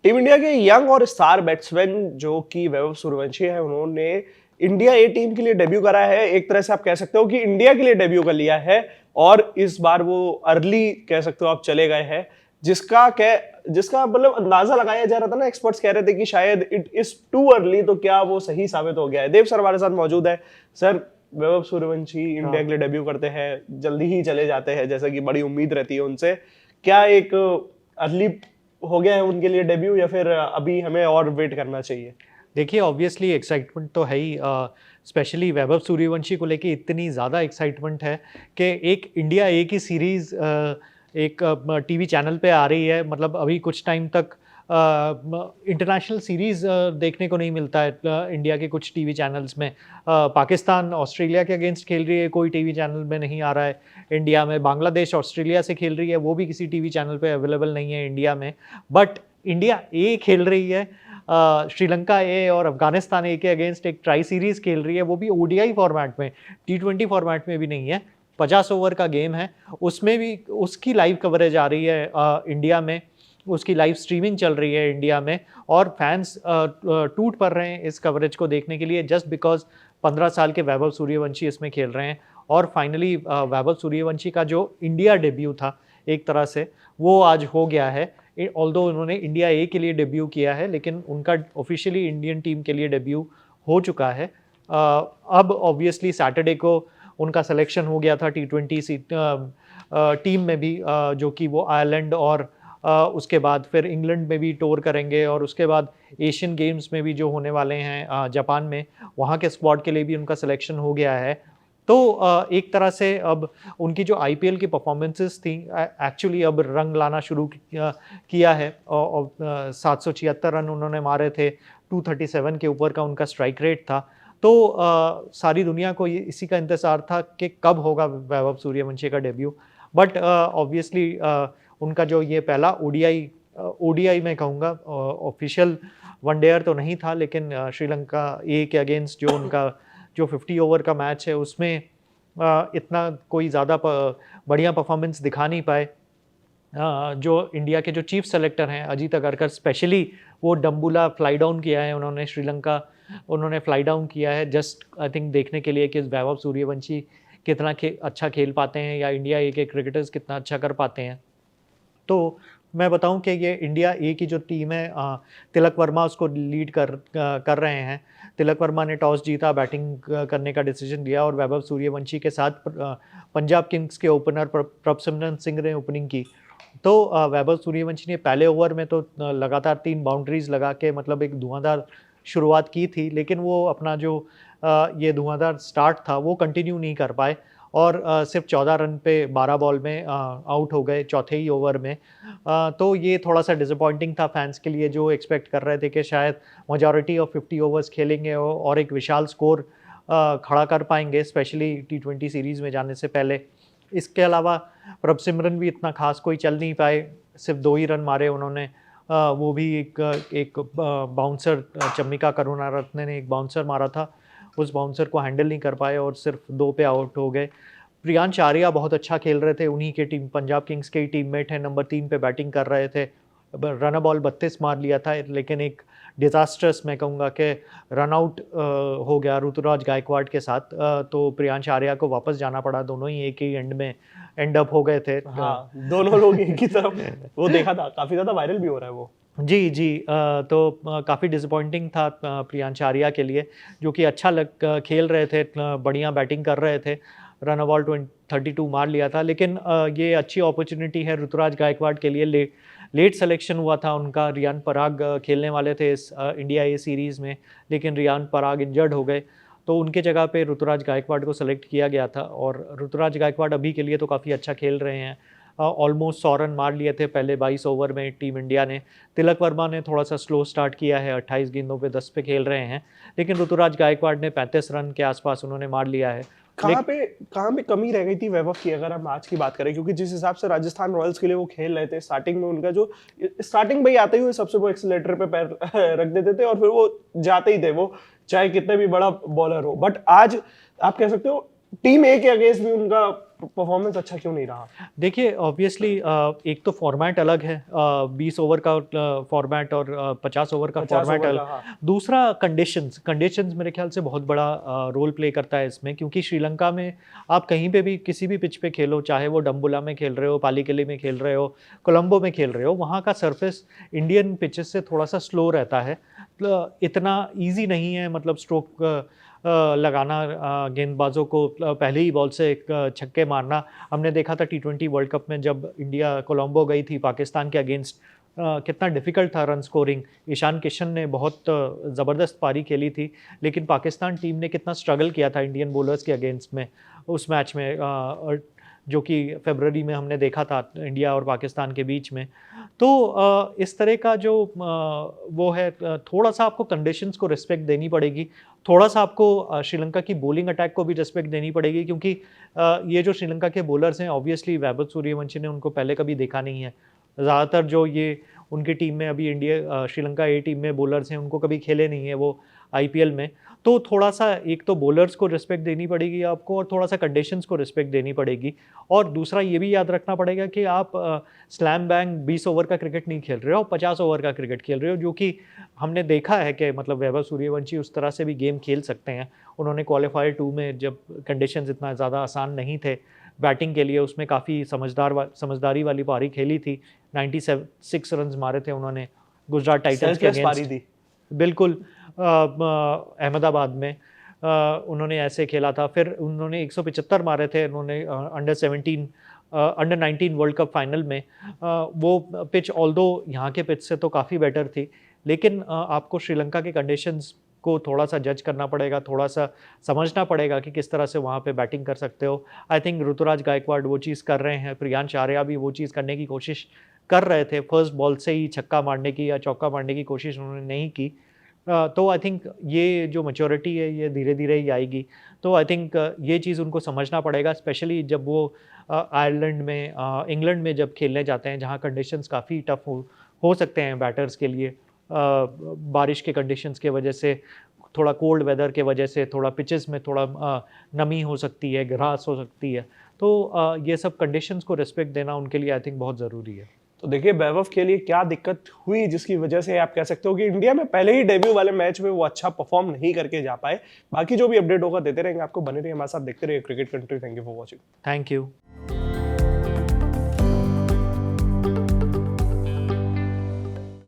Team India के young और star batsman जो कि वैभव सूर्यवंशी है, उन्होंने इंडिया ए टीम के लिए डेब्यू करा है। एक तरह से आप कह सकते हो कि इंडिया के लिए डेब्यू कर लिया है और इस बार वो अर्ली कह सकते हो आप चले गए हैं, जिसका मतलब अंदाजा लगाया जा रहा था ना, एक्सपर्ट्स कह रहे थे कि शायद इट इज टू अर्ली, तो क्या वो सही साबित हो गया है। देव सर हमारे साथ मौजूद है। सर, वैभव सूर्यवंशी इंडिया के लिए डेब्यू करते हैं, जल्दी ही चले जाते हैं जैसा कि बड़ी उम्मीद रहती है उनसे। क्या एक अर्ली हो गया है उनके लिए डेब्यू, या फिर अभी हमें और वेट करना चाहिए? देखिए, ऑब्वियसली एक्साइटमेंट तो है ही। स्पेशली वैभव सूर्यवंशी को लेके इतनी ज़्यादा एक्साइटमेंट है कि एक इंडिया ए की सीरीज़ एक टीवी चैनल पे आ रही है। मतलब अभी कुछ टाइम तक इंटरनेशनल सीरीज़ देखने को नहीं मिलता है इंडिया के कुछ टीवी चैनल्स में। पाकिस्तान ऑस्ट्रेलिया के अगेंस्ट खेल रही है, कोई टीवी चैनल में नहीं आ रहा है इंडिया में। बांग्लादेश ऑस्ट्रेलिया से खेल रही है, वो भी किसी टीवी चैनल पे अवेलेबल नहीं है इंडिया में। बट इंडिया ए खेल रही है, श्रीलंका ए और अफगानिस्तान ए के अगेंस्ट एक ट्राई सीरीज़ खेल रही है, वो भी ओडीआई फॉर्मेट में, टी20 फॉर्मेट में भी नहीं है। 50 ओवर का गेम है, उसमें भी उसकी लाइव कवरेज आ रही है इंडिया में, उसकी लाइव स्ट्रीमिंग चल रही है इंडिया में, और फैंस टूट पड़ रहे हैं इस कवरेज को देखने के लिए, जस्ट बिकॉज 15 साल के वैभव सूर्यवंशी इसमें खेल रहे हैं। और फाइनली वैभव सूर्यवंशी का जो इंडिया डेब्यू था एक तरह से, वो आज हो गया है। ऑल्दो उन्होंने इंडिया ए के लिए डेब्यू किया है, लेकिन उनका ऑफिशियली इंडियन टीम के लिए डेब्यू हो चुका है। अब ऑब्वियसली सैटरडे को उनका सिलेक्शन हो गया था टी20 टीम में भी, जो कि वो आयरलैंड और उसके बाद फिर इंग्लैंड में भी टूर करेंगे, और उसके बाद एशियन गेम्स में भी जो होने वाले हैं जापान में, वहाँ के स्क्वाड के लिए भी उनका सिलेक्शन हो गया है। तो एक तरह से अब उनकी जो आईपीएल की परफॉर्मेंसेस थी एक्चुअली अब रंग लाना शुरू किया है। 776 रन उन्होंने मारे थे, 237 के ऊपर का उनका स्ट्राइक रेट था। तो सारी दुनिया को ये इसी का इंतज़ार था कि कब होगा वैभव सूर्यवंशी का डेब्यू। बट ऑब्वियसली उनका जो ये पहला ओडीआई मैं कहूँगा, ऑफिशियल वनडेयर तो नहीं था, लेकिन श्रीलंका ए के अगेंस्ट जो उनका जो 50 ओवर का मैच है, उसमें इतना कोई ज़्यादा बढ़िया परफॉर्मेंस दिखा नहीं पाए। जो इंडिया के जो चीफ सेलेक्टर हैं अजीत अगरकर, स्पेशली वो डम्बुला फ्लाई डाउन किया है उन्होंने, श्रीलंका उन्होंने फ्लाई डाउन किया है जस्ट आई थिंक देखने के लिए कि वैभव सूर्यवंशी कितना अच्छा खेल पाते हैं, या इंडिया ए के क्रिकेटर्स कितना अच्छा कर पाते हैं। तो मैं बताऊं कि ये इंडिया ए की जो टीम है, तिलक वर्मा उसको लीड कर रहे हैं। तिलक वर्मा ने टॉस जीता, बैटिंग करने का डिसीजन लिया, और वैभव सूर्यवंशी के साथ पंजाब किंग्स के ओपनर प्रभसिमरन सिंह ने ओपनिंग की। तो वैभव सूर्यवंशी ने पहले ओवर में तो लगातार 3 बाउंड्रीज लगा के मतलब एक धुआंधार शुरुआत की थी, लेकिन वो अपना जो ये धुआंधार स्टार्ट था वो कंटिन्यू नहीं कर पाए, और सिर्फ 14 रन पे 12 बॉल में आउट हो गए चौथे ही ओवर में। तो ये थोड़ा सा डिसअपॉइंटिंग था फैंस के लिए, जो एक्सपेक्ट कर रहे थे कि शायद मेजॉरिटी ऑफ 50 ओवर्स खेलेंगे और एक विशाल स्कोर खड़ा कर पाएंगे, स्पेशली टी20 सीरीज़ में जाने से पहले। इसके अलावा प्रभसिमरन भी इतना खास कोई चल नहीं पाए, सिर्फ 2 ही रन मारे उन्होंने। वो भी एक बाउंसर, चम्मिका करुणारत्ने ने एक बाउंसर मारा था, उस बाउंसर को हैंडल नहीं कर पाए और सिर्फ 2 पे आउट हो गए। प्रियांश आर्या बहुत अच्छा खेल रहे थे, उन्हीं के टीम पंजाब किंग्स के ही टीममेट हैं, नंबर 3 पे बैटिंग कर रहे थे। रन बॉल 32 मार लिया था, लेकिन एक डिज़ास्टर्स मैं कहूँगा कि रन आउट हो गया ऋतुराज गायकवाड़ के साथ। तो प्रियांश आर्या को वापस जाना पड़ा, दोनों ही एक ही एंड में एंड अप हो गए थे। हाँ, दोनों लोग एक ही तरफ वो देखा था, काफ़ी ज़्यादा वायरल भी हो रहा है वो। जी, जी। तो काफ़ी डिसअपॉइंटिंग था प्रियांश आर्या के लिए, जो कि अच्छा खेल रहे थे, बढ़िया बैटिंग कर रहे थे, रन बॉल 32 मार लिया था। लेकिन ये अच्छी अपॉर्चुनिटी है ऋतुराज गायकवाड़ के लिए। लेट सिलेक्शन हुआ था उनका, रियान पराग खेलने वाले थे इस इंडिया ए सीरीज़ में, लेकिन रियान पराग इंजर्ड हो गए, तो उनके जगह पे ऋतुराज गायकवाड़ को सेलेक्ट किया गया था। और ऋतुराज गायकवाड़ अभी के लिए तो काफ़ी अच्छा खेल रहे हैं, ऑलमोस्ट 100 रन मार लिए थे पहले 22 ओवर में टीम इंडिया ने। तिलक वर्मा ने थोड़ा सा स्लो स्टार्ट किया है, 28 गेंदों पे 10 पे खेल रहे हैं, लेकिन ऋतुराज गायकवाड़ ने 35 रन के आसपास उन्होंने मार लिया है। कहाँ पे कमी रह गई थी वैभव की, अगर हम आज की बात करें? क्योंकि जिस हिसाब से राजस्थान रॉयल्स के लिए वो खेल रहे थे, स्टार्टिंग में उनका जो स्टार्टिंग में ही आते हुए सबसे वो एक्सीलरेटर पे पैर रख देते थे और फिर वो जाते ही थे, वो चाहे कितने भी बड़ा बॉलर हो। बट आज आप कह सकते हो टीम ए के अगेंस्ट भी उनका परफॉर्मेंस अच्छा क्यों नहीं रहा? देखिए ऑब्वियसली एक तो फॉर्मेट अलग है, 20 ओवर का फॉर्मेट और 50 ओवर का 50 फॉर्मेट ओवर का, अलग। हाँ। दूसरा कंडीशंस मेरे ख्याल से बहुत बड़ा रोल प्ले करता है इसमें, क्योंकि श्रीलंका में आप कहीं पे भी किसी भी पिच पे खेलो, चाहे वो डम्बुला में खेल रहे हो, पालीकेले में खेल रहे हो, कोलंबो में खेल रहे हो, वहाँ का सरफेस इंडियन पिचेस से थोड़ा सा स्लो रहता है, इतना ईजी नहीं है, मतलब स्ट्रोक लगाना, गेंदबाजों को पहले ही बॉल से एक छक्के मारना। हमने देखा था T20 वर्ल्ड कप में जब इंडिया कोलंबो गई थी पाकिस्तान के अगेंस्ट, कितना डिफ़िकल्ट था रन स्कोरिंग। ईशान किशन ने बहुत ज़बरदस्त पारी खेली थी, लेकिन पाकिस्तान टीम ने कितना स्ट्रगल किया था इंडियन बॉलर्स के अगेंस्ट में उस मैच में, जो कि फरवरी में हमने देखा था इंडिया और पाकिस्तान के बीच में। तो इस तरह का जो वो है, थोड़ा सा आपको कंडीशंस को रिस्पेक्ट देनी पड़ेगी, थोड़ा सा आपको श्रीलंका की बॉलिंग अटैक को भी रिस्पेक्ट देनी पड़ेगी, क्योंकि ये जो श्रीलंका के बॉलर्स हैं, ऑब्वियसली वैभव सूर्यवंशी ने उनको पहले कभी देखा नहीं है। ज़्यादातर जो ये उनकी टीम में अभी श्रीलंका ए टीम में बॉलर्स हैं, उनको कभी खेले नहीं है वो आईपीएल में। तो थोड़ा-सा एक तो बॉलर्स को रिस्पेक्ट देनी पड़ेगी आपको, और थोड़ा-सा कंडीशंस को रिस्पेक्ट देनी पड़ेगी। और दूसरा ये भी याद रखना पड़ेगा कि आप स्लैम बैंग 20 ओवर का क्रिकेट नहीं खेल रहे हो, 50 ओवर का क्रिकेट खेल रहे हो, जो कि हमने देखा है कि मतलब वैभव सूर्यवंशी उस तरह से भी गेम खेल सकते हैं। उन्होंने क्वालीफायर 2 में जब कंडीशंस इतना ज़्यादा आसान नहीं थे बैटिंग के लिए, उसमें काफ़ी समझदारी वाली पारी खेली थी। 96 रन्स मारे थे उन्होंने गुजरात टाइटंस के सेल्फलेस पारी अगेंस्ट। थी। बिल्कुल, अहमदाबाद में उन्होंने ऐसे खेला था। फिर उन्होंने 175 मारे थे उन्होंने अंडर 19 वर्ल्ड कप फाइनल में। वो पिच ऑल्दो यहाँ के पिच से तो काफ़ी बेटर थी, लेकिन आपको श्रीलंका के कंडीशंस को थोड़ा सा जज करना पड़ेगा, थोड़ा सा समझना पड़ेगा कि किस तरह से वहाँ पे बैटिंग कर सकते हो। आई थिंक ऋतुराज गायकवाड वो चीज़ कर रहे हैं, प्रियांश आर्या भी वो चीज़ करने की कोशिश कर रहे थे। फर्स्ट बॉल से ही छक्का मारने की या चौका मारने की कोशिश उन्होंने नहीं की। तो आई थिंक ये जो मैच्योरिटी है ये धीरे-धीरे ही आएगी। तो आई थिंक ये चीज़ उनको समझना पड़ेगा, स्पेशली जब वो आयरलैंड में, इंग्लैंड में जब खेलने जाते हैं, जहाँ कंडीशंस काफ़ी टफ हो सकते हैं बैटर्स के लिए। बारिश के कंडीशंस के वजह से, थोड़ा कोल्ड वेदर के वजह से, थोड़ा पिचेस में थोड़ा नमी हो सकती है, ग्रास हो सकती है। तो ये सब कंडीशंस को रिस्पेक्ट देना उनके लिए आई थिंक बहुत ज़रूरी है। तो देखिए वैभव के लिए क्या दिक्कत हुई जिसकी वजह से आप कह सकते हो कि इंडिया में पहले ही डेब्यू वाले मैच में वो अच्छा परफॉर्म नहीं करके जा पाए। बाकी जो भी अपडेट होगा देते रहेंगे आपको, बने रहिए हमारे साथ, देखते रहिए cricket country. Thank you for watching. Thank you.